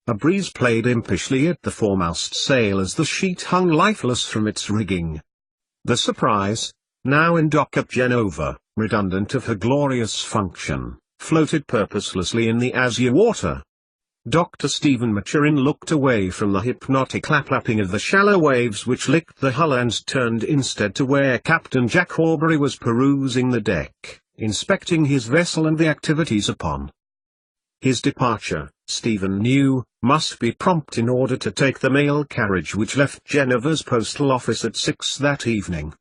A breeze played impishly at the foremast sail as the sheet hung lifeless from its rigging. The Surprise, now in dock at Genova, redundant of her glorious function, floated purposelessly in the azure water. Dr. Stephen Maturin looked away from the hypnotic lap-lapping of the shallow waves which licked the hull and turned instead to where Captain Jack Aubrey was perusing the deck, inspecting his vessel and the activities upon. His departure, Stephen knew, must be prompt in order to take the mail carriage which left Genova's postal office at 6 that evening.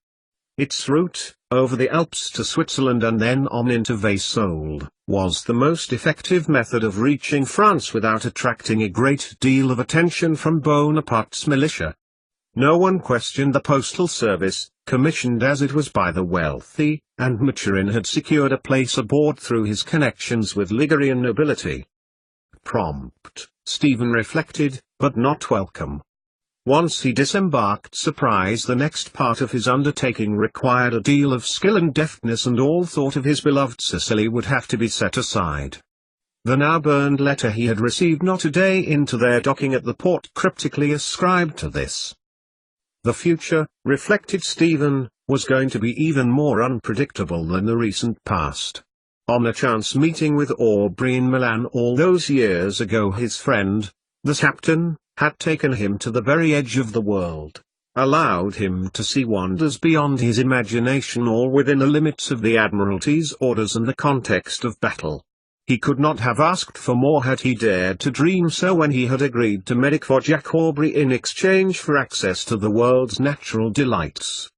Its route, over the Alps to Switzerland and then on into Vesoul, was the most effective method of reaching France without attracting a great deal of attention from Bonaparte's militia. No one questioned the postal service, commissioned as it was by the wealthy, and Maturin had secured a place aboard through his connections with Ligurian nobility. Prompt, Stephen reflected, but not welcome. Once he disembarked Surprise, the next part of his undertaking required a deal of skill and deftness, and all thought of his beloved Sicily would have to be set aside. The now burned letter he had received not a day into their docking at the port cryptically ascribed to this. The future, reflected Stephen, was going to be even more unpredictable than the recent past. On a chance meeting with Aubrey in Milan all those years ago, his friend, the captain, had taken him to the very edge of the world, allowed him to see wonders beyond his imagination, all within the limits of the Admiralty's orders and the context of battle. He could not have asked for more had he dared to dream so when he had agreed to medic for Jack Aubrey in exchange for access to the world's natural delights.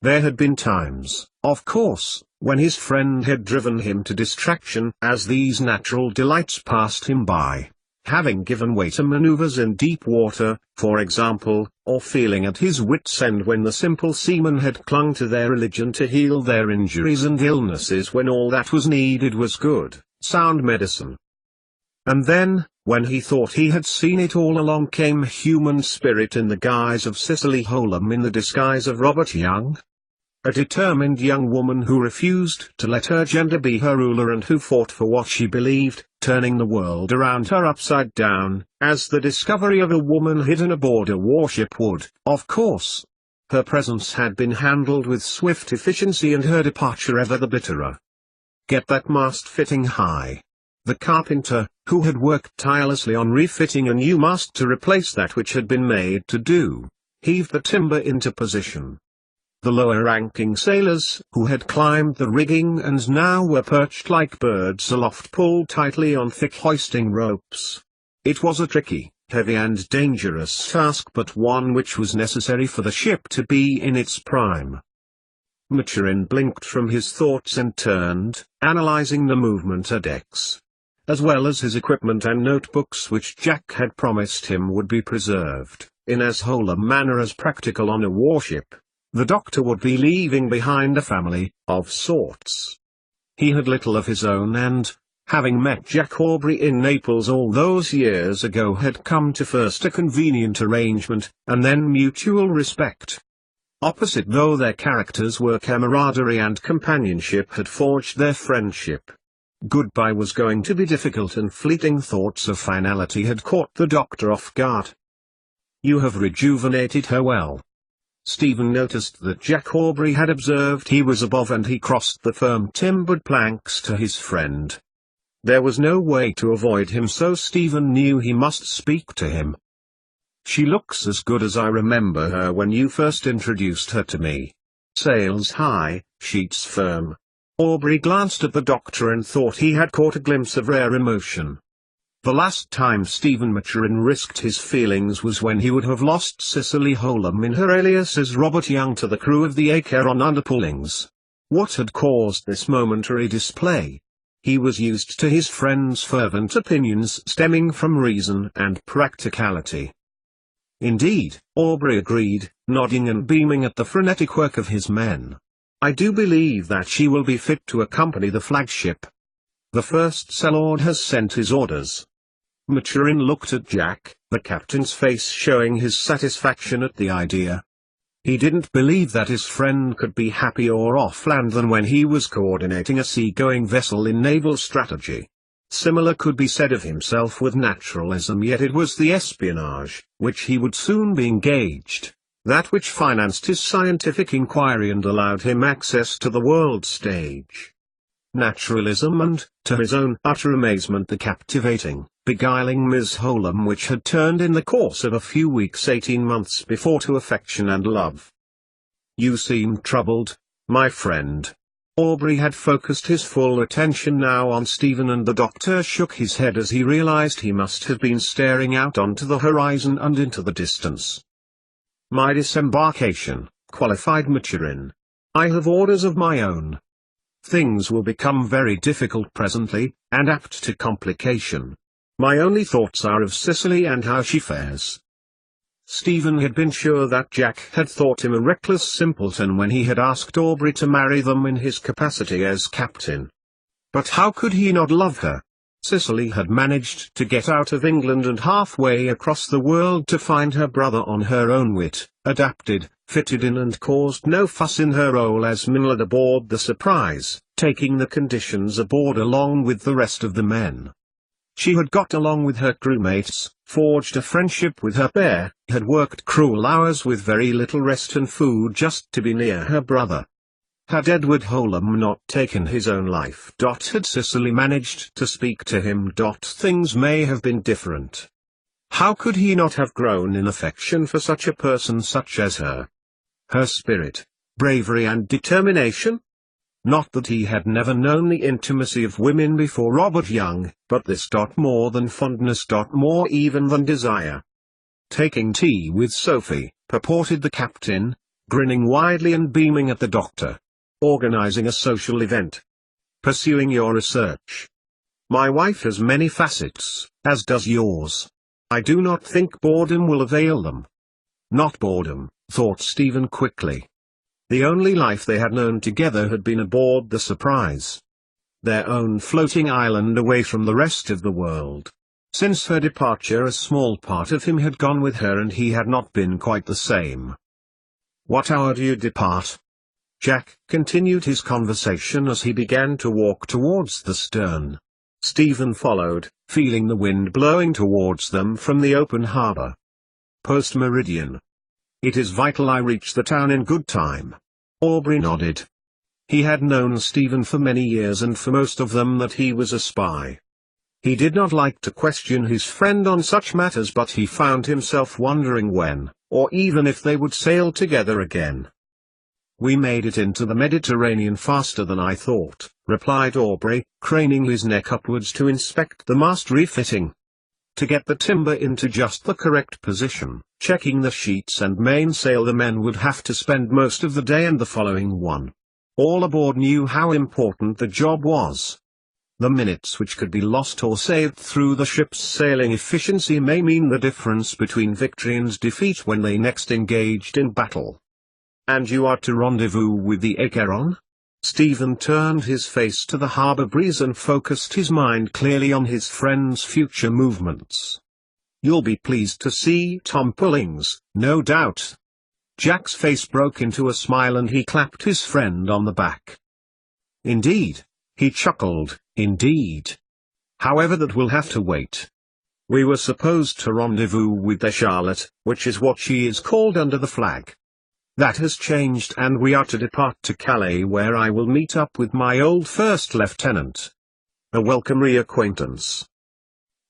There had been times, of course, when his friend had driven him to distraction as these natural delights passed him by, having given way to maneuvers in deep water, for example, or feeling at his wits' end when the simple seamen had clung to their religion to heal their injuries and illnesses when all that was needed was good, sound medicine. And then, when he thought he had seen it all along, came human spirit in the guise of Cicely Holm, in the disguise of Robert Young. A determined young woman who refused to let her gender be her ruler and who fought for what she believed, turning the world around her upside down, as the discovery of a woman hidden aboard a warship would, of course. Her presence had been handled with swift efficiency and her departure ever the bitterer. Get that mast fitting high. The carpenter, who had worked tirelessly on refitting a new mast to replace that which had been made to do, heaved the timber into position. The lower-ranking sailors, who had climbed the rigging and now were perched like birds aloft, pulled tightly on thick hoisting ropes. It was a tricky, heavy and dangerous task, but one which was necessary for the ship to be in its prime. Maturin blinked from his thoughts and turned, analyzing the movement at decks, as well as his equipment and notebooks which Jack had promised him would be preserved, in as whole a manner as practical on a warship. The doctor would be leaving behind a family, of sorts. He had little of his own and, having met Jack Aubrey in Naples all those years ago, had come to first a convenient arrangement, and then mutual respect. Opposite though their characters were, camaraderie and companionship had forged their friendship. Goodbye was going to be difficult, and fleeting thoughts of finality had caught the doctor off guard. "You have rejuvenated her well." Stephen noticed that Jack Aubrey had observed he was above, and he crossed the firm timbered planks to his friend. There was no way to avoid him, so Stephen knew he must speak to him. "She looks as good as I remember her when you first introduced her to me. Sails high, sheets firm." Aubrey glanced at the doctor and thought he had caught a glimpse of rare emotion. The last time Stephen Maturin risked his feelings was when he would have lost Cicely Holm in her alias as Robert Young to the crew of the Acheron underpullings. What had caused this momentary display? He was used to his friend's fervent opinions stemming from reason and practicality. Indeed, Aubrey agreed, nodding and beaming at the frenetic work of his men. "I do believe that she will be fit to accompany the flagship. The First Lord has sent his orders." Maturin looked at Jack, the captain's face showing his satisfaction at the idea. He didn't believe that his friend could be happier off land than when he was coordinating a sea-going vessel in naval strategy. Similar could be said of himself with naturalism, yet it was the espionage, which he would soon be engaged, that which financed his scientific inquiry and allowed him access to the world stage. Naturalism and, to his own utter amazement, the captivating, beguiling Miss Holum, which had turned in the course of a few weeks 18 months before to affection and love. "You seem troubled, my friend." Aubrey had focused his full attention now on Stephen, and the doctor shook his head as he realized he must have been staring out onto the horizon and into the distance. "My disembarkation," qualified Maturin. "I have orders of my own. Things will become very difficult presently, and apt to complication. My only thoughts are of Cicely and how she fares." Stephen had been sure that Jack had thought him a reckless simpleton when he had asked Aubrey to marry them in his capacity as captain. But how could he not love her? Cicely had managed to get out of England and halfway across the world to find her brother on her own wit, adapted, fitted in, and caused no fuss in her role as Minlad aboard the Surprise, taking the conditions aboard along with the rest of the men. She had got along with her crewmates, forged a friendship with her pair, had worked cruel hours with very little rest and food just to be near her brother. Had Edward Holum not taken his own life? Had Cicely managed to speak to him? Things may have been different. How could he not have grown in affection for such a person such as her? Her spirit, bravery and determination? Not that he had never known the intimacy of women before Robert Young, but this more than fondness, more even than desire. "Taking tea with Sophie," purported the captain, grinning widely and beaming at the doctor. "Organizing a social event. Pursuing your research. My wife has many facets, as does yours. I do not think boredom will avail them." Not boredom, thought Stephen quickly. The only life they had known together had been aboard the Surprise. Their own floating island away from the rest of the world. Since her departure a small part of him had gone with her, and he had not been quite the same. "What hour do you depart?" Jack continued his conversation as he began to walk towards the stern. Stephen followed, feeling the wind blowing towards them from the open harbour. "Post-meridian. It is vital I reach the town in good time." Aubrey nodded. He had known Stephen for many years, and for most of them that he was a spy. He did not like to question his friend on such matters, but he found himself wondering when, or even if they would sail together again. "We made it into the Mediterranean faster than I thought," replied Aubrey, craning his neck upwards to inspect the mast refitting. To get the timber into just the correct position, checking the sheets and mainsail, the men would have to spend most of the day and the following one. All aboard knew how important the job was. The minutes which could be lost or saved through the ship's sailing efficiency may mean the difference between victory and defeat when they next engaged in battle. "And you are to rendezvous with the Acheron?" Stephen turned his face to the harbour breeze and focused his mind clearly on his friend's future movements. "You'll be pleased to see Tom Pullings, no doubt." Jack's face broke into a smile and he clapped his friend on the back. "Indeed," he chuckled, "indeed. However, that will have to wait. We were supposed to rendezvous with the Charlotte, which is what she is called under the flag. That has changed, and we are to depart to Calais, where I will meet up with my old first lieutenant. A welcome reacquaintance."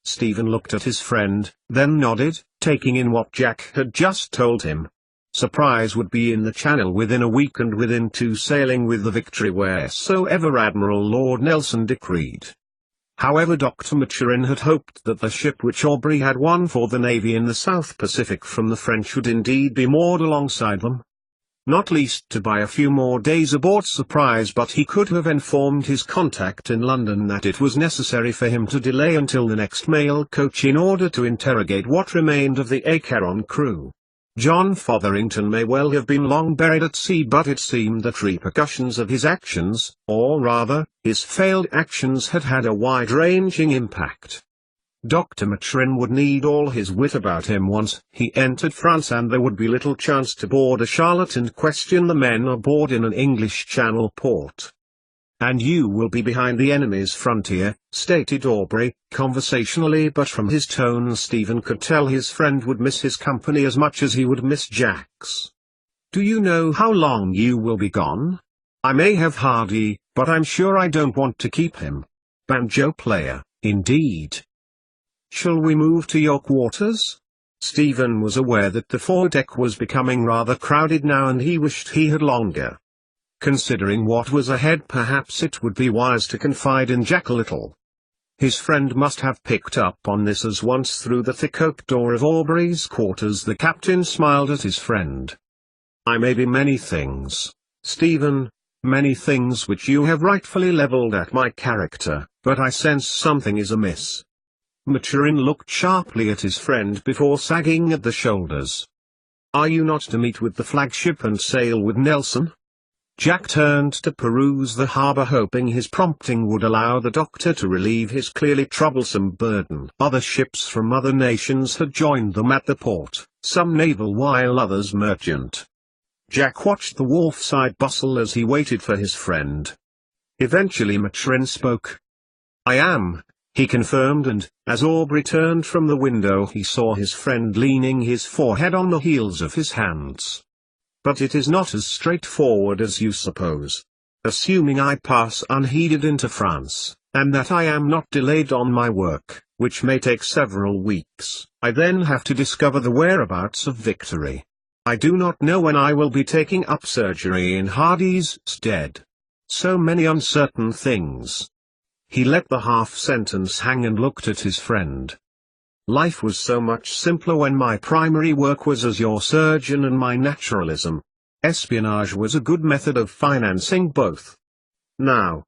Stephen looked at his friend, then nodded, taking in what Jack had just told him. Surprise would be in the Channel within a week, and within 2 sailing with the Victory wheresoever Admiral Lord Nelson decreed. However, Dr. Maturin had hoped that the ship which Aubrey had won for the Navy in the South Pacific from the French would indeed be moored alongside them. Not least to buy a few more days aboard Surprise, but he could have informed his contact in London that it was necessary for him to delay until the next mail coach in order to interrogate what remained of the Acheron crew. John Fotherington may well have been long buried at sea, but it seemed that repercussions of his actions, or rather, his failed actions, had had a wide-ranging impact. Dr. Maturin would need all his wit about him once he entered France, and there would be little chance to board a Charlotte and question the men aboard in an English Channel port. and you will be behind the enemy's frontier," stated Aubrey, conversationally, but from his tone Stephen could tell his friend would miss his company as much as he would miss Jack's. "Do you know how long you will be gone?" "I may have Hardy, but I'm sure I don't want to keep him." "Banjo player, indeed. Shall we move to your quarters?" Stephen was aware that the foredeck was becoming rather crowded now, and he wished he had longer. Considering what was ahead, perhaps it would be wise to confide in Jack a little. His friend must have picked up on this, as once through the thick oak door of Aubrey's quarters the captain smiled at his friend. "I may be many things, Stephen, many things which you have rightfully levelled at my character, but I sense something is amiss." Maturin looked sharply at his friend before sagging at the shoulders. "Are you not to meet with the flagship and sail with Nelson?" Jack turned to peruse the harbour, hoping his prompting would allow the doctor to relieve his clearly troublesome burden. Other ships from other nations had joined them at the port, some naval while others merchant. Jack watched the wharfside bustle as he waited for his friend. Eventually Maturin spoke. "I am," he confirmed, and, as Aubrey turned from the window, he saw his friend leaning his forehead on the heels of his hands. "But it is not as straightforward as you suppose. Assuming I pass unheeded into France, and that I am not delayed on my work, which may take several weeks, I then have to discover the whereabouts of Victory. I do not know when I will be taking up surgery in Hardy's stead. So many uncertain things." He let the half-sentence hang and looked at his friend. "Life was so much simpler when my primary work was as your surgeon and my naturalism. Espionage was a good method of financing both. Now,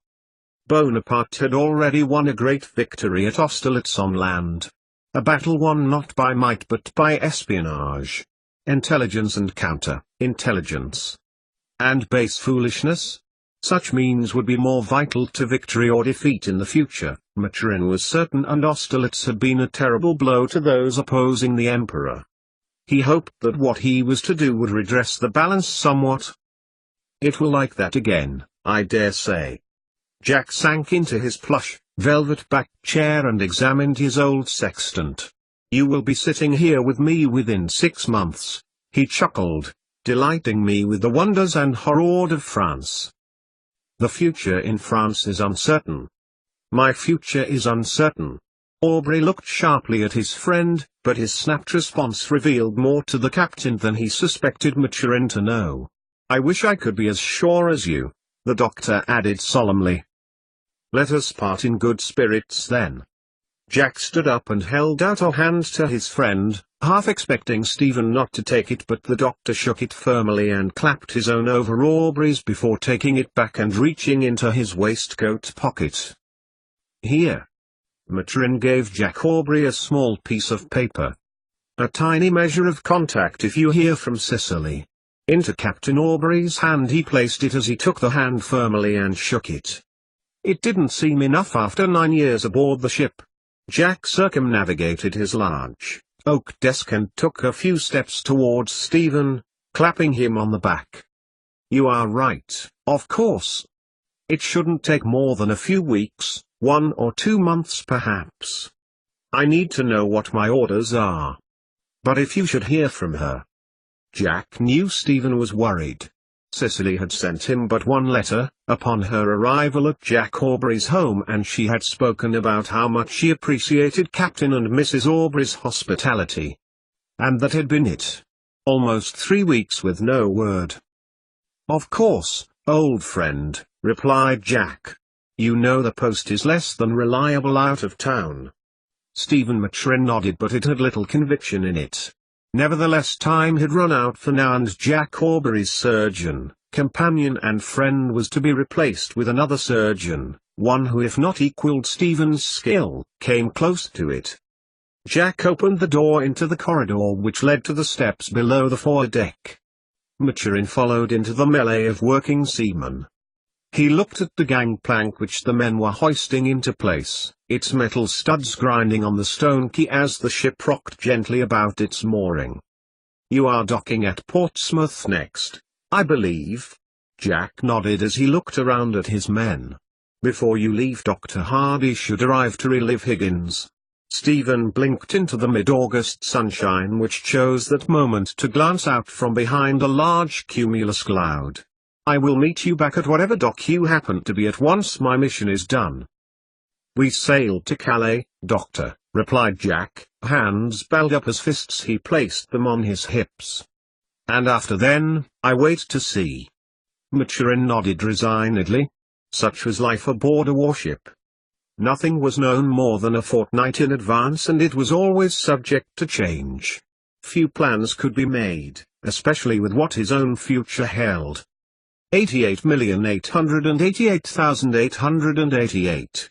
Bonaparte had already won a great victory at Austerlitz on land. A battle won not by might but by espionage. Intelligence and counter-intelligence. And base foolishness? Such means would be more vital to victory or defeat in the future, Maturin was certain, and Austerlitz had been a terrible blow to those opposing the emperor. He hoped that what he was to do would redress the balance somewhat. "It will like that again, I dare say." Jack sank into his plush, velvet-backed chair and examined his old sextant. "You will be sitting here with me within 6 months, he chuckled, "delighting me with the wonders and horror of France." "The future in France is uncertain." "My future is uncertain." Aubrey looked sharply at his friend, but his snapped response revealed more to the captain than he suspected Maturin to know. "I wish I could be as sure as you," the doctor added solemnly. "Let us part in good spirits then." Jack stood up and held out a hand to his friend, half expecting Stephen not to take it, but the doctor shook it firmly and clapped his own over Aubrey's before taking it back and reaching into his waistcoat pocket. "Here." Maturin gave Jack Aubrey a small piece of paper. "A tiny measure of contact if you hear from Sicily." Into Captain Aubrey's hand he placed it as he took the hand firmly and shook it. It didn't seem enough after 9 years aboard the ship. Jack circumnavigated his large oak desk and took a few steps towards Stephen, clapping him on the back. "You are right, of course. It shouldn't take more than a few weeks, 1 or 2 months perhaps. I need to know what my orders are. But if you should hear from her." Jack knew Stephen was worried. Cicely had sent him but one letter, upon her arrival at Jack Aubrey's home, and she had spoken about how much she appreciated Captain and Mrs. Aubrey's hospitality. And that had been it. Almost 3 weeks with no word. "Of course, old friend," replied Jack. "You know the post is less than reliable out of town." Stephen Maturin nodded, but it had little conviction in it. Nevertheless, time had run out for now, and Jack Aubrey's surgeon, companion and friend was to be replaced with another surgeon, one who, if not equalled Stephen's skill, came close to it. Jack opened the door into the corridor which led to the steps below the foredeck. Maturin followed into the melee of working seamen. He looked at the gangplank which the men were hoisting into place, its metal studs grinding on the stone quay as the ship rocked gently about its mooring. "You are docking at Portsmouth next, I believe?" Jack nodded as he looked around at his men. Before you leave, Dr. Hardy should arrive to relive Higgins. Stephen blinked into the mid-August sunshine which chose that moment to glance out from behind a large cumulus cloud. I will meet you back at whatever dock you happen to be at once my mission is done. We sailed to Calais, Doctor, replied Jack, hands balled up as fists. He placed them on his hips. And after then, I wait to see. Maturin nodded resignedly. Such was life aboard a warship. Nothing was known more than a fortnight in advance, and it was always subject to change. Few plans could be made, especially with what his own future held. 88,888,888.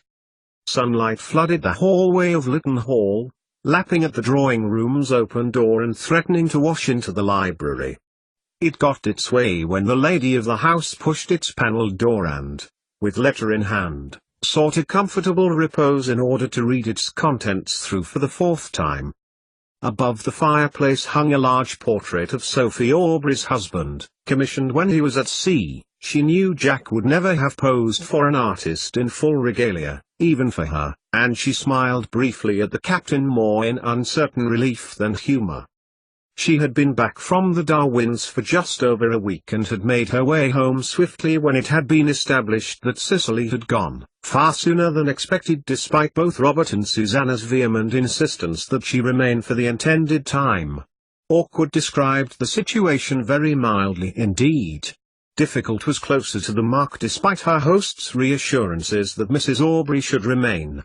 Sunlight flooded the hallway of Lytton Hall, lapping at the drawing room's open door and threatening to wash into the library. It got its way when the lady of the house pushed its panelled door and, with letter in hand, sought a comfortable repose in order to read its contents through for the fourth time. Above the fireplace hung a large portrait of Sophie Aubrey's husband, commissioned when he was at sea. She knew Jack would never have posed for an artist in full regalia, even for her, and she smiled briefly at the captain more in uncertain relief than humour. She had been back from the Darwins for just over a week and had made her way home swiftly when it had been established that Cicely had gone, far sooner than expected despite both Robert and Susanna's vehement insistence that she remain for the intended time. Awkward described the situation very mildly indeed. Difficult was closer to the mark despite her host's reassurances that Mrs. Aubrey should remain.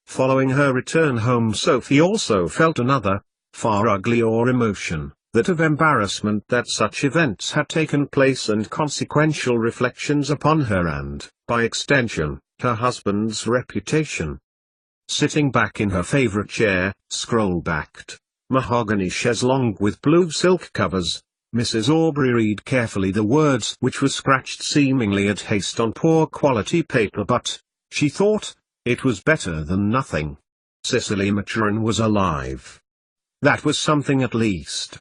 Following her return home, Sophie also felt another, far uglier emotion, that of embarrassment that such events had taken place and consequential reflections upon her and, by extension, her husband's reputation. Sitting back in her favorite chair, scroll-backed, mahogany chaise-longue with blue silk covers, Mrs. Aubrey read carefully the words which were scratched seemingly at haste on poor quality paper, but, she thought, it was better than nothing. Cicely Maturin was alive. That was something at least.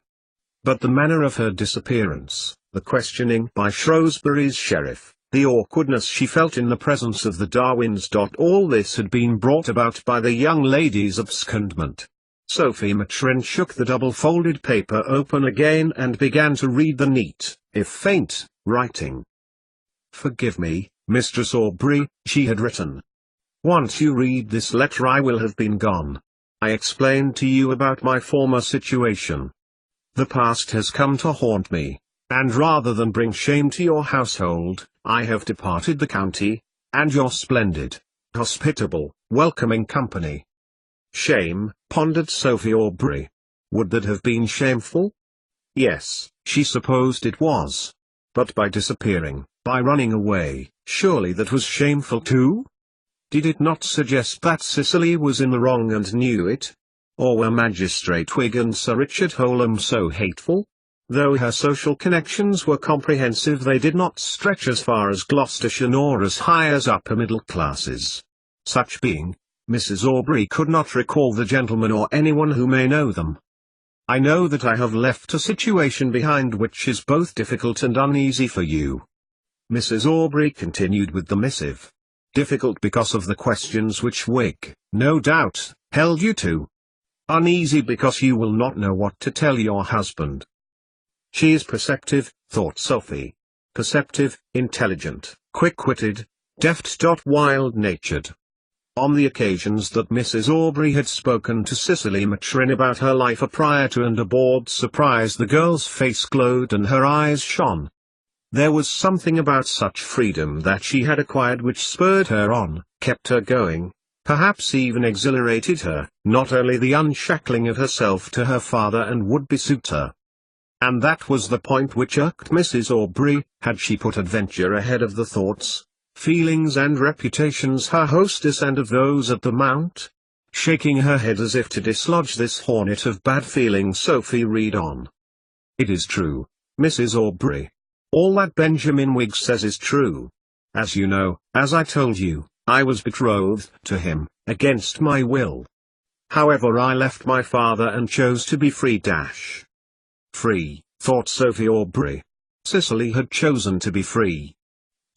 But the manner of her disappearance, the questioning by Shrewsbury's sheriff, the awkwardness she felt in the presence of the Darwins. All this had been brought about by the young lady's abscondment. Sophie Maturin shook the double-folded paper open again and began to read the neat, if faint, writing. "Forgive me, Mistress Aubrey," she had written. "Once you read this letter I will have been gone. I explained to you about my former situation. The past has come to haunt me, and rather than bring shame to your household, I have departed the county, and your splendid, hospitable, welcoming company." Shame, pondered Sophie Aubrey. Would that have been shameful? Yes, she supposed it was. But by disappearing, by running away, surely that was shameful too? Did it not suggest that Cicely was in the wrong and knew it? Or were Magistrate Wigg and Sir Richard Holm so hateful? Though her social connections were comprehensive, they did not stretch as far as Gloucestershire nor as high as upper middle classes. Such being, Mrs. Aubrey could not recall the gentlemen or anyone who may know them. "I know that I have left a situation behind which is both difficult and uneasy for you," Mrs. Aubrey continued with the missive. "Difficult because of the questions which Wigg, no doubt, held you to. Uneasy because you will not know what to tell your husband." She is perceptive, thought Sophie. Perceptive, intelligent, quick-witted, deft. Wild-natured. On the occasions that Mrs. Aubrey had spoken to Cicely Maturin about her life prior to and aboard Surprise, the girl's face glowed and her eyes shone. There was something about such freedom that she had acquired which spurred her on, kept her going, perhaps even exhilarated her, not only the unshackling of herself to her father and would-be suitor. And that was the point which irked Mrs. Aubrey. Had she put adventure ahead of the thoughts, feelings and reputations her hostess and of those at the Mount? Shaking her head as if to dislodge this hornet of bad feeling, Sophie read on. "It is true, Mrs. Aubrey. All that Benjamin Wigg says is true. As you know, as I told you, I was betrothed to him, against my will. However, I left my father and chose to be free. Free, thought Sophie Aubrey. Cicely had chosen to be free.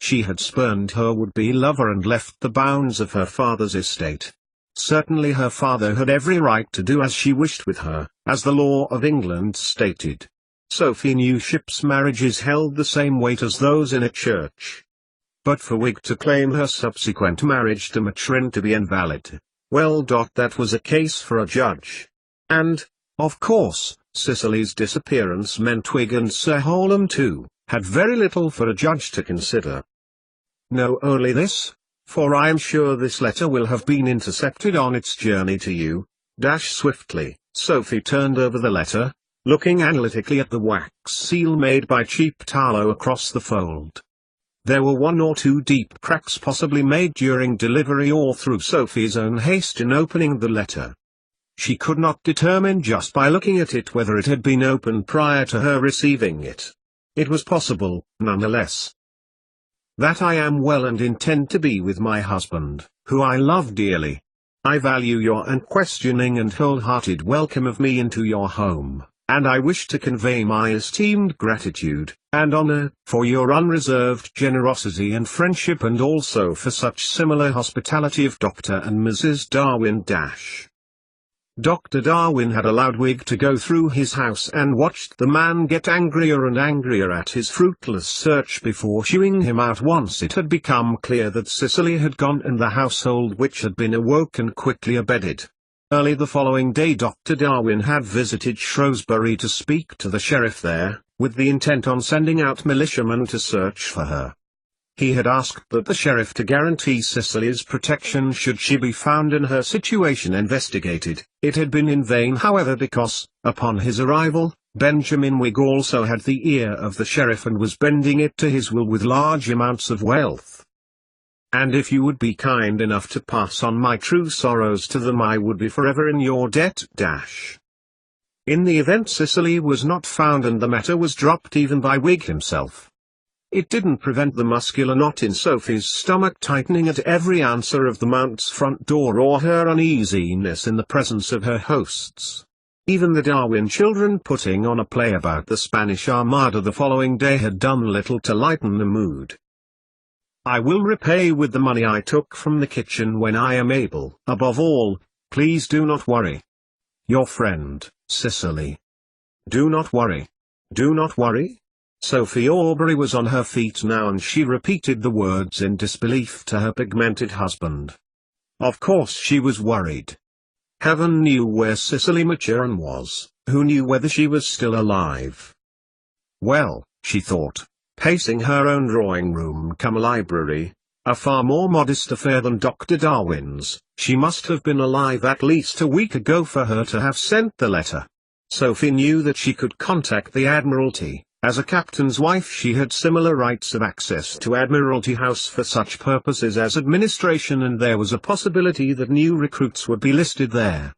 She had spurned her would-be lover and left the bounds of her father's estate. Certainly her father had every right to do as she wished with her, as the law of England stated. Sophie knew ships' marriages held the same weight as those in a church. But for Wig to claim her subsequent marriage to Maturin to be invalid, well, that was a case for a judge. And, of course, Cicely's disappearance meant Wig and Sir Holm too had very little for a judge to consider. Know only this, for I am sure this letter will have been intercepted on its journey to you. Swiftly, Sophie turned over the letter, looking analytically at the wax seal made by cheap tallow across the fold. There were one or two deep cracks possibly made during delivery or through Sophie's own haste in opening the letter. She could not determine just by looking at it whether it had been opened prior to her receiving it. It was possible, nonetheless. That I am well and intend to be with my husband, who I love dearly. I value your unquestioning and wholehearted welcome of me into your home, and I wish to convey my esteemed gratitude and honor for your unreserved generosity and friendship, and also for such similar hospitality of Dr. and Mrs. Darwin. Dr. Darwin had allowed Wig to go through his house and watched the man get angrier and angrier at his fruitless search before shooing him out once it had become clear that Cicely had gone and the household which had been awoken quickly abetted. Early the following day Dr. Darwin had visited Shrewsbury to speak to the sheriff there, with the intent on sending out militiamen to search for her. He had asked that the sheriff to guarantee Cicely's protection should she be found and her situation investigated. It had been in vain however, because, upon his arrival, Benjamin Wig also had the ear of the sheriff and was bending it to his will with large amounts of wealth. And if you would be kind enough to pass on my true sorrows to them, I would be forever in your debt. In the event Cicely was not found and the matter was dropped even by Wig himself, it didn't prevent the muscular knot in Sophie's stomach tightening at every answer of the Mounts' front door or her uneasiness in the presence of her hosts. Even the Darwin children putting on a play about the Spanish Armada the following day had done little to lighten the mood. I will repay with the money I took from the kitchen when I am able. Above all, please do not worry. Your friend, Cicely. Do not worry. Do not worry? Sophie Aubrey was on her feet now and she repeated the words in disbelief to her pigmented husband. Of course she was worried. Heaven knew where Cicely Maturin was, who knew whether she was still alive. Well, she thought, pacing her own drawing-room cum library, a far more modest affair than Dr. Darwin's, she must have been alive at least a week ago for her to have sent the letter. Sophie knew that she could contact the Admiralty. As a captain's wife she had similar rights of access to Admiralty House for such purposes as administration, and there was a possibility that new recruits would be listed there.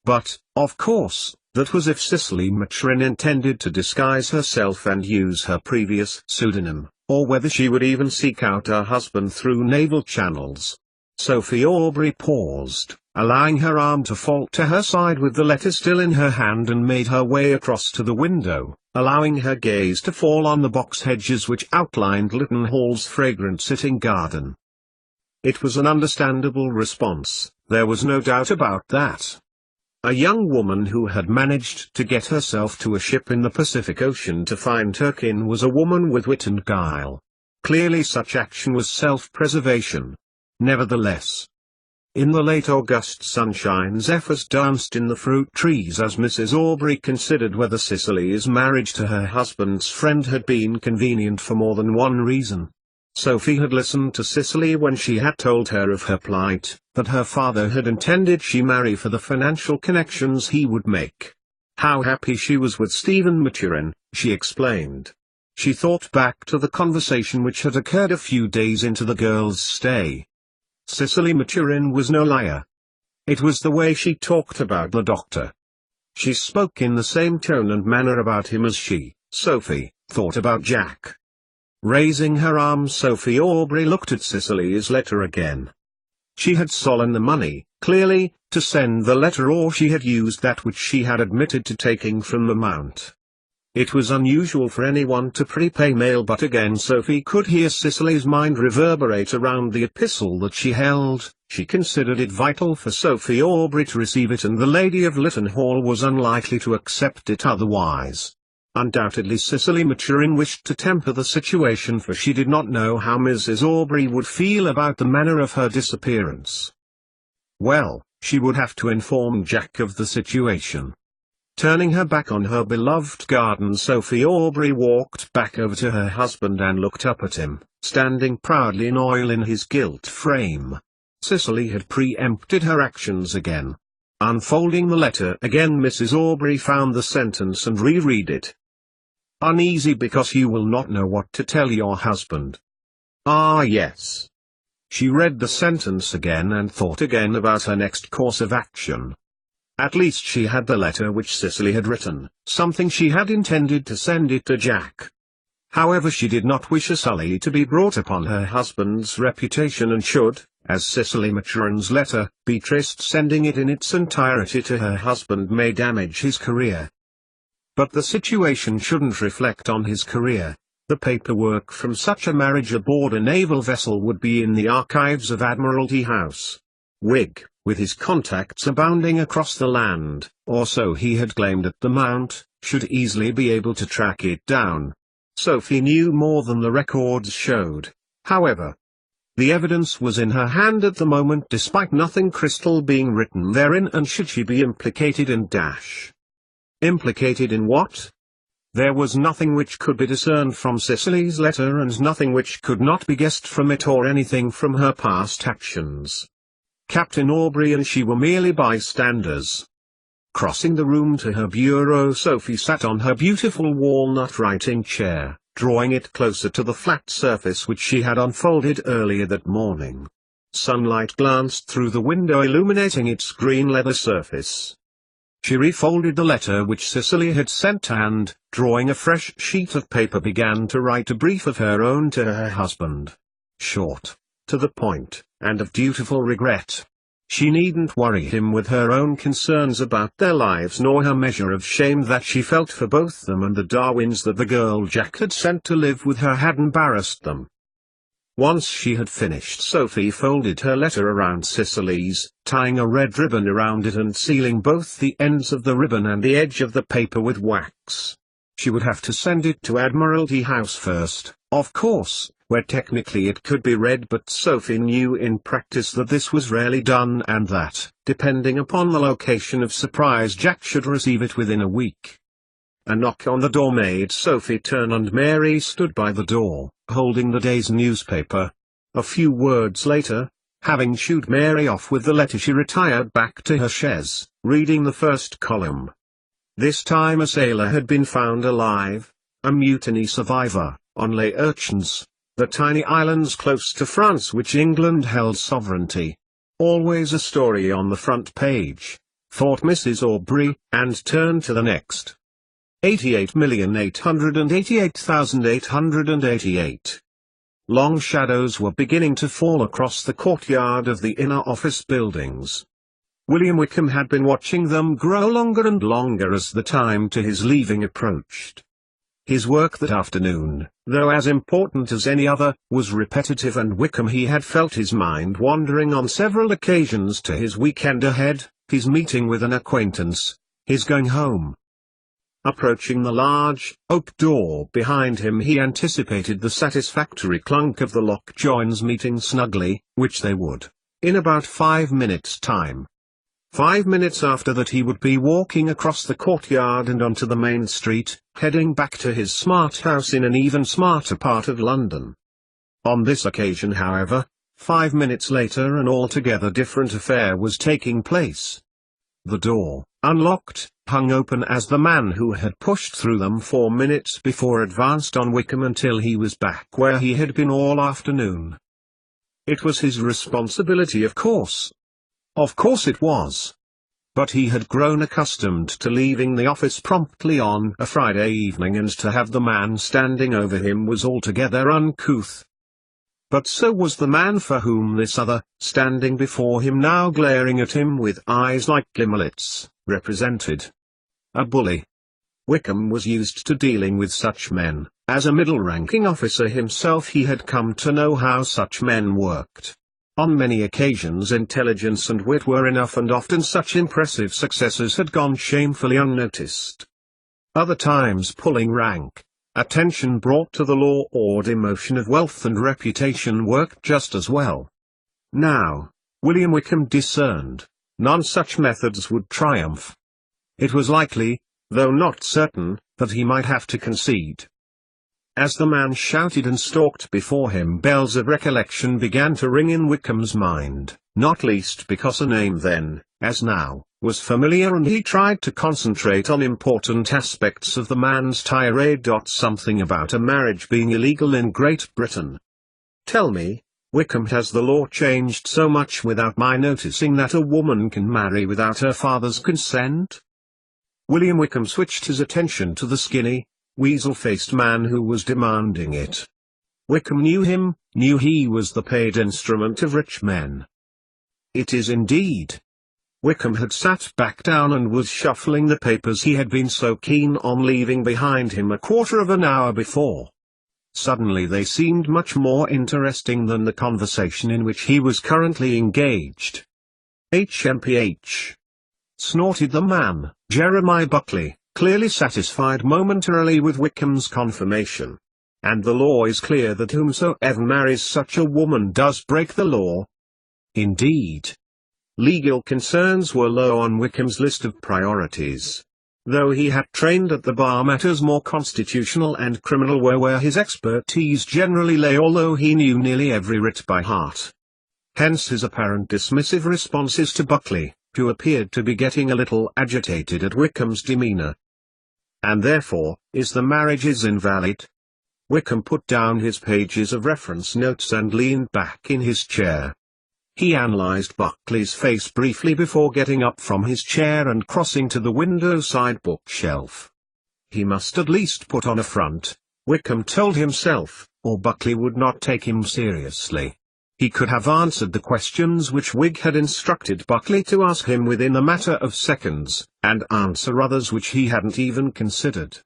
But, of course, that was if Cicely Maturin intended to disguise herself and use her previous pseudonym, or whether she would even seek out her husband through naval channels. Sophie Aubrey paused, allowing her arm to fall to her side with the letter still in her hand, and made her way across to the window, allowing her gaze to fall on the box hedges which outlined Lytton Hall's fragrant sitting garden. It was an understandable response, there was no doubt about that. A young woman who had managed to get herself to a ship in the Pacific Ocean to find her kin was a woman with wit and guile. Clearly such action was self-preservation. Nevertheless, in the late August sunshine zephyrs danced in the fruit trees as Mrs. Aubrey considered whether Cicely's marriage to her husband's friend had been convenient for more than one reason. Sophie had listened to Cicely when she had told her of her plight, that her father had intended she marry for the financial connections he would make. How happy she was with Stephen Maturin, she explained. She thought back to the conversation which had occurred a few days into the girl's stay. Cicely Maturin was no liar. It was the way she talked about the doctor. She spoke in the same tone and manner about him as she, Sophie, thought about Jack. Raising her arms, Sophie Aubrey looked at Cicely's letter again. She had stolen the money, clearly, to send the letter, or she had used that which she had admitted to taking from the Mount. It was unusual for anyone to prepay mail, but again Sophie could hear Cicely's mind reverberate around the epistle that she held. She considered it vital for Sophie Aubrey to receive it, and the Lady of Lytton Hall was unlikely to accept it otherwise. Undoubtedly Cicely Maturin wished to temper the situation, for she did not know how Mrs. Aubrey would feel about the manner of her disappearance. Well, she would have to inform Jack of the situation. Turning her back on her beloved garden, Sophie Aubrey walked back over to her husband and looked up at him, standing proudly in oil in his gilt frame. Cicely had preempted her actions again. Unfolding the letter again, Mrs. Aubrey found the sentence and reread it. "Uneasy because you will not know what to tell your husband." Ah yes. She read the sentence again and thought again about her next course of action. At least she had the letter which Cicely had written, something she had intended to send it to Jack. However, she did not wish a sully to be brought upon her husband's reputation, and should, as Cicely Maturin's letter, be traced, sending it in its entirety to her husband may damage his career. But the situation shouldn't reflect on his career. The paperwork from such a marriage aboard a naval vessel would be in the archives of Admiralty House. Wig, with his contacts abounding across the land, or so he had claimed at the Mount, should easily be able to track it down. Sophie knew more than the records showed, however. The evidence was in her hand at the moment, despite nothing crystal being written therein, and should she be implicated in Implicated in what? There was nothing which could be discerned from Cicely's letter, and nothing which could not be guessed from it, or anything from her past actions. Captain Aubrey and she were merely bystanders. Crossing the room to her bureau, Sophie sat on her beautiful walnut writing chair, drawing it closer to the flat surface which she had unfolded earlier that morning. Sunlight glanced through the window, illuminating its green leather surface. She refolded the letter which Cicely had sent and, drawing a fresh sheet of paper, began to write a brief of her own to her husband. Short, to the point, and of dutiful regret. She needn't worry him with her own concerns about their lives, nor her measure of shame that she felt for both them and the Darwins that the girl Jack had sent to live with her had embarrassed them. Once she had finished, Sophie folded her letter around Cicely's, tying a red ribbon around it and sealing both the ends of the ribbon and the edge of the paper with wax. She would have to send it to Admiralty House first, of course, where technically it could be read, but Sophie knew in practice that this was rarely done, and that, depending upon the location of surprise, Jack should receive it within a week. A knock on the door made Sophie turn, and Mary stood by the door, holding the day's newspaper. A few words later, having shooed Mary off with the letter, she retired back to her chaise, reading the first column. This time a sailor had been found alive, a mutiny survivor, on Les Urchins, the tiny islands close to France which England held sovereignty. Always a story on the front page, thought Mrs. Aubrey, and turned to the next. 88,888,888. Long shadows were beginning to fall across the courtyard of the inner office buildings. William Wickham had been watching them grow longer and longer as the time to his leaving approached. His work that afternoon, though as important as any other, was repetitive, and Wickham he had felt his mind wandering on several occasions to his weekend ahead, his meeting with an acquaintance, his going home. Approaching the large, oak door behind him, he anticipated the satisfactory clunk of the lock joins meeting snugly, which they would, in about 5 minutes' time. 5 minutes after that he would be walking across the courtyard and onto the main street, heading back to his smart house in an even smarter part of London. On this occasion, however, 5 minutes later, an altogether different affair was taking place. The door, unlocked, hung open as the man who had pushed through them 4 minutes before advanced on Wickham until he was back where he had been all afternoon. It was his responsibility, of course. Of course it was. But he had grown accustomed to leaving the office promptly on a Friday evening, and to have the man standing over him was altogether uncouth. But so was the man for whom this other, standing before him now glaring at him with eyes like gimlets, represented. A bully. Wickham was used to dealing with such men. As a middle-ranking officer himself, he had come to know how such men worked. On many occasions intelligence and wit were enough, and often such impressive successes had gone shamefully unnoticed. Other times pulling rank, attention brought to the law, or demotion of wealth and reputation worked just as well. Now, William Wickham discerned, none such methods would triumph. It was likely, though not certain, that he might have to concede. As the man shouted and stalked before him, bells of recollection began to ring in Wickham's mind, not least because a name then, as now, was familiar, and he tried to concentrate on important aspects of the man's tirade. Something about a marriage being illegal in Great Britain. Tell me, Wickham, has the law changed so much without my noticing that a woman can marry without her father's consent? William Wickham switched his attention to the skinny, weasel-faced man who was demanding it. Wickham knew him, knew he was the paid instrument of rich men. It is indeed. Wickham had sat back down and was shuffling the papers he had been so keen on leaving behind him a quarter of an hour before. Suddenly they seemed much more interesting than the conversation in which he was currently engaged. HMPH. Snorted the man, Jeremiah Buckley, clearly satisfied momentarily with Wickham's confirmation. And the law is clear that whomsoever marries such a woman does break the law. Indeed. Legal concerns were low on Wickham's list of priorities. Though he had trained at the bar, matters more constitutional and criminal were where his expertise generally lay, although he knew nearly every writ by heart. Hence his apparent dismissive responses to Buckley, who appeared to be getting a little agitated at Wickham's demeanor. And therefore, is the marriage invalid? Wickham put down his pages of reference notes and leaned back in his chair. He analyzed Buckley's face briefly before getting up from his chair and crossing to the window-side bookshelf. He must at least put on a front, Wickham told himself, or Buckley would not take him seriously. He could have answered the questions which Wig had instructed Buckley to ask him within a matter of seconds, and answer others which he hadn't even considered.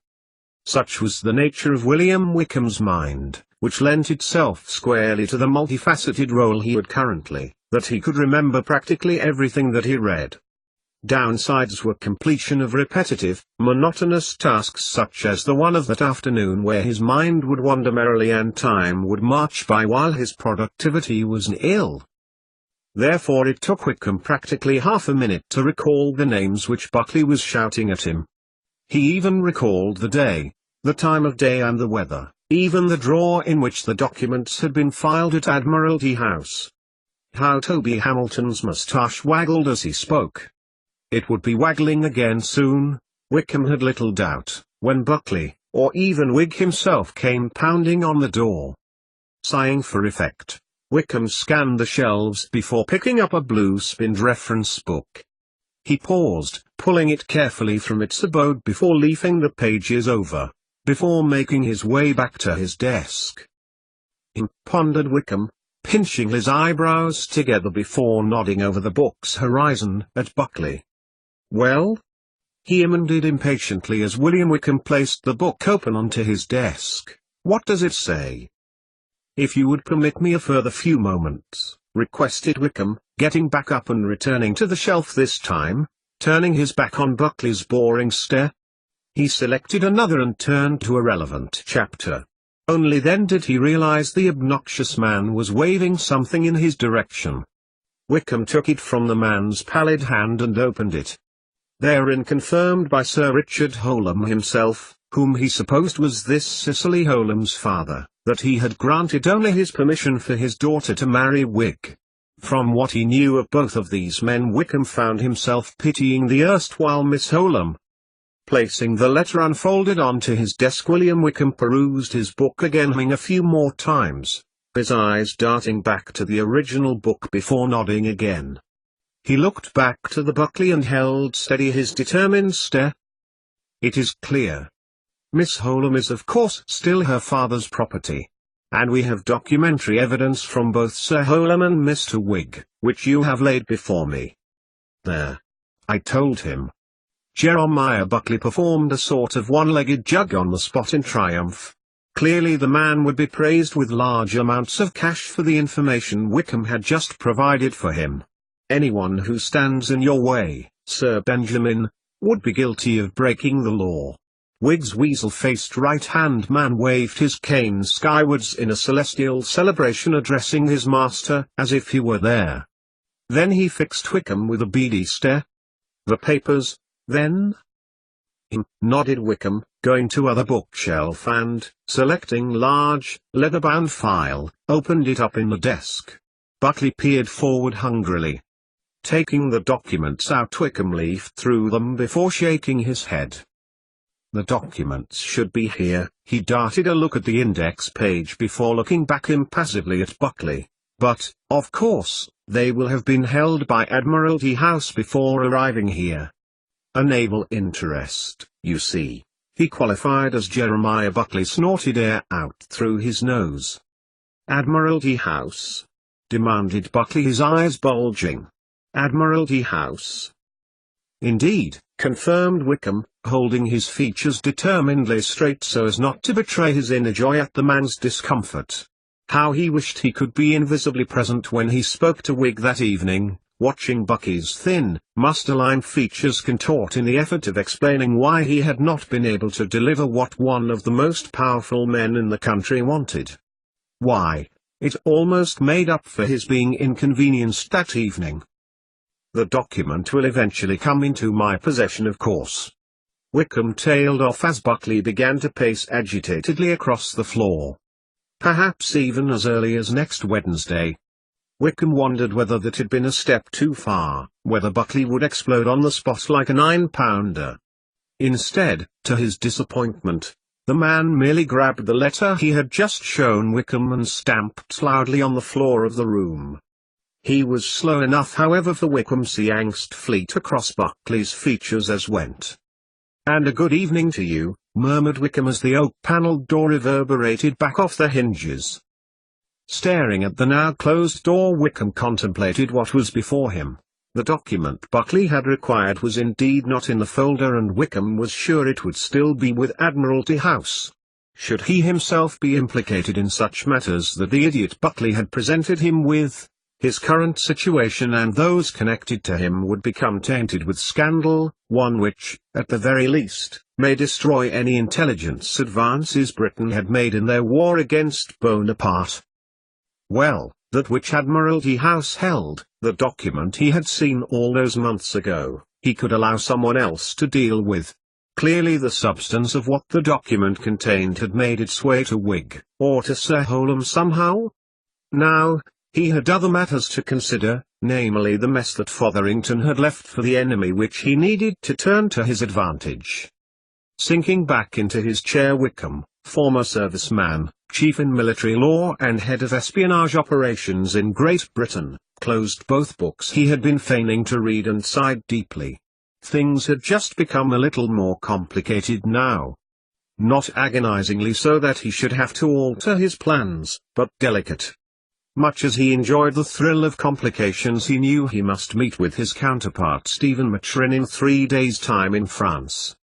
Such was the nature of William Wickham's mind, which lent itself squarely to the multifaceted role he had currently, that he could remember practically everything that he read. Downsides were completion of repetitive, monotonous tasks such as the one of that afternoon, where his mind would wander merrily and time would march by while his productivity was nil. Therefore it took Wickham practically half a minute to recall the names which Buckley was shouting at him. He even recalled the day, the time of day and the weather, even the drawer in which the documents had been filed at Admiralty House. How Toby Hamilton's moustache waggled as he spoke. It would be waggling again soon, Wickham had little doubt, when Buckley, or even Wig himself, came pounding on the door. Sighing for effect, Wickham scanned the shelves before picking up a blue-spinned reference book. He paused, pulling it carefully from its abode before leafing the pages over, before making his way back to his desk. Pondered Wickham, pinching his eyebrows together before nodding over the book's horizon at Buckley. Well? He amended impatiently as William Wickham placed the book open onto his desk. What does it say? If you would permit me a further few moments, requested Wickham, getting back up and returning to the shelf this time, turning his back on Buckley's boring stare. He selected another and turned to a relevant chapter. Only then did he realize the obnoxious man was waving something in his direction. Wickham took it from the man's pallid hand and opened it. Therein, confirmed by Sir Richard Holham himself, whom he supposed was this Cicely Holham's father, that he had granted only his permission for his daughter to marry Wig. From what he knew of both of these men, Wickham found himself pitying the erstwhile Miss Holham. Placing the letter unfolded onto his desk, William Wickham perused his book again, humming a few more times, his eyes darting back to the original book before nodding again. He looked back to the Buckley and held steady his determined stare. It is clear. Miss Holham is of course still her father's property. And we have documentary evidence from both Sir Holham and Mr. Wig, which you have laid before me. There. I told him. Jeremiah Buckley performed a sort of one-legged jug on the spot in triumph. Clearly the man would be praised with large amounts of cash for the information Wickham had just provided for him. Anyone who stands in your way, Sir Benjamin, would be guilty of breaking the law. Wigg's weasel-faced right-hand man waved his cane skywards in a celestial celebration, addressing his master as if he were there. Then he fixed Wickham with a beady stare. "The papers, then?" Nodded Wickham, going to other bookshelf and, selecting large, leather-bound file, opened it up in the desk. Buckley peered forward hungrily. Taking the documents out, Wickham leafed through them before shaking his head. "The documents should be here." He darted a look at the index page before looking back impassively at Buckley. "But, of course, they will have been held by Admiralty House before arriving here. A naval interest, you see," he qualified as Jeremiah Buckley snorted air out through his nose. "Admiralty House?" demanded Buckley, his eyes bulging. "Admiralty House?" "Indeed," confirmed Wickham, holding his features determinedly straight so as not to betray his inner joy at the man's discomfort. How he wished he could be invisibly present when he spoke to Wigg that evening, watching Buckley's thin, master-lined features contort in the effort of explaining why he had not been able to deliver what one of the most powerful men in the country wanted. Why, it almost made up for his being inconvenienced that evening. "The document will eventually come into my possession, of course." Wickham tailed off as Buckley began to pace agitatedly across the floor. "Perhaps even as early as next Wednesday." Wickham wondered whether that had been a step too far, whether Buckley would explode on the spot like a 9-pounder. Instead, to his disappointment, the man merely grabbed the letter he had just shown Wickham and stamped loudly on the floor of the room. He was slow enough, however, for Wickham to see angst fleet across Buckley's features as went. "And a good evening to you," murmured Wickham as the oak-panelled door reverberated back off the hinges. Staring at the now closed door, Wickham contemplated what was before him. The document Buckley had required was indeed not in the folder, and Wickham was sure it would still be with Admiralty House. Should he himself be implicated in such matters that the idiot Buckley had presented him with, his current situation and those connected to him would become tainted with scandal, one which, at the very least, may destroy any intelligence advances Britain had made in their war against Bonaparte. Well, that which Admiralty House held, the document he had seen all those months ago, he could allow someone else to deal with. Clearly the substance of what the document contained had made its way to Wigg, or to Sir Holm somehow. Now, he had other matters to consider, namely the mess that Fotherington had left for the enemy, which he needed to turn to his advantage. Sinking back into his chair, Wickham, former serviceman, chief in military law and head of espionage operations in Great Britain, closed both books he had been feigning to read and sighed deeply. Things had just become a little more complicated now. Not agonizingly so that he should have to alter his plans, but delicate. Much as he enjoyed the thrill of complications, he knew he must meet with his counterpart Stephen Maturin in 3 days' time in France.